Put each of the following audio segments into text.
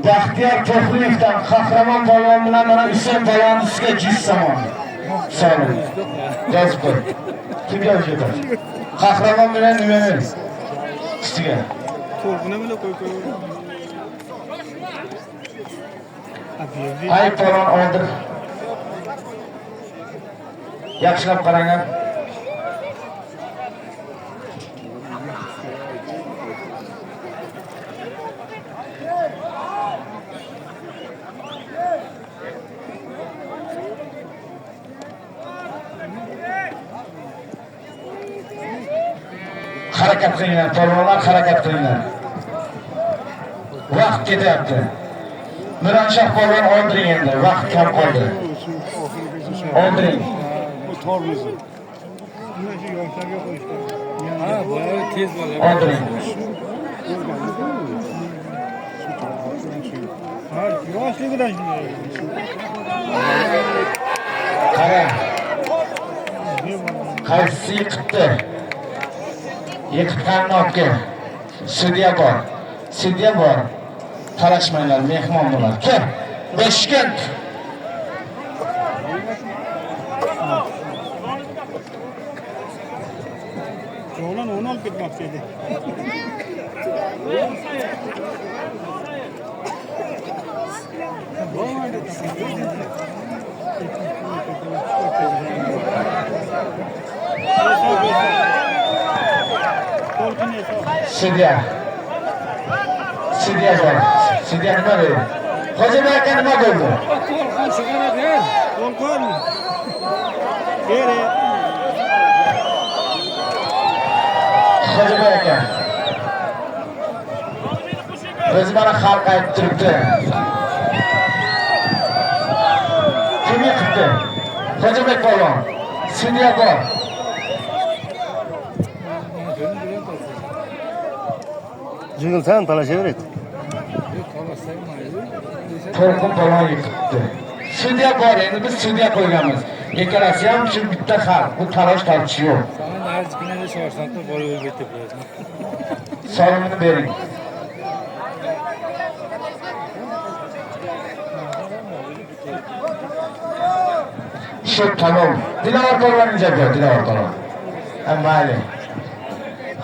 Baxtiyor To'xliyevdan qahramon polvon bilan mana Husayn polvon ustiga jiz samon. Sog'lik. Yozib qo'y. Kim yozib ketadi? Qahramon bilan nimani? Ustiga. To'g'rini bilan qo'y. Ay polvon oldir. Yaxshilab qaranglar. Harakat qilinglar, polvonlar harakat qilinglar. Vaqt ketyapti. Miranshah polvon oldiring endi, vaqt kam qoldi. Oldiring. Ha, boya tez bo'ladi. Oldiring. Ha, yoshligidan shunday. Qara. Qaysi yiqitdi? Yiqitganni olib Sudya bor. Sudya bor. Talashmanglar, mehmon bo'lar. Kel. Beshkent. O'g'lan onu olib ketmoqchi edi. Sudya. Sudya bor. Sudya nima dedi? Hojiboy aka nima bo'ldi? Qo'rqon sig'aradi. Qo'rqon. Beri. Hojiboy aka. Biz mana xalq aytib turibdi. Kim yiqitdi? Hojiboy polvon. Sudya bor. Jig'ilsan talashaveradi. To'rqin polvon yiqitdi. Sudya bor, endi biz sudya qo'yganmiz. Ikkalasi ham shu bitta xalq. Bu talash tortish yo'q. Sana her günde sorsan da böyle öğretip koyuyorsun. So'rovini bering. Shu tamom. Dilawar polvon ijod ber, Dilawar polvon. Mayli.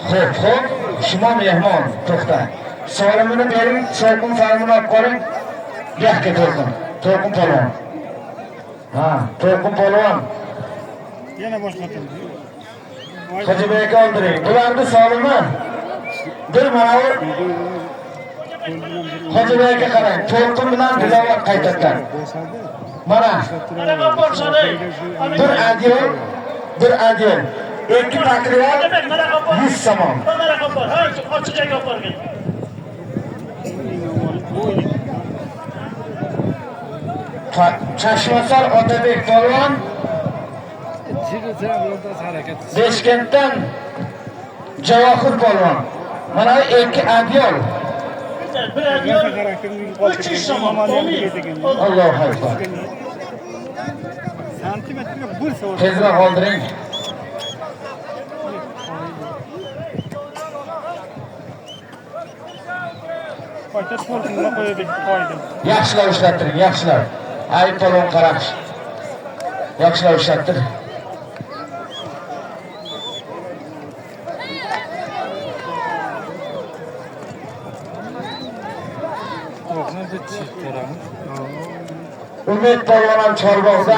Xo'p. Shimo mehmon, to'xta. So'rovini bering, To'rqin farmini olib qoling. Bu yoqqa To'rqin. To'rqin polvon. Ha, To'rqin polvon. Yana boshqatim. Hojiboy aka oldiring. Bularni solimi? Bir mana bu Hojiboy aka qarang. To'rqin bilan Dilawar qaytadan. Mana bir adyol. Ikki takror 100 somon. Ochiq joyga olib borgan. Chashmasar Otabek polvon Jig'ilsan yo'lda harakat. Beshkentdan Javohir polvon. Mana ikki adyol. Bir adyol 300 somon. Allohu akbar. Santimetrga 1 soat. Tezroq oldiring. Qayta to'rqinga qo'yib qo'ydim. Yaxshilab ishlattiring, yaxshilab. Ay polvon qarash. Yaxshilab ishlattir. To'rqinni bitib ko'ramiz. Umid polvon ham Chorbog'da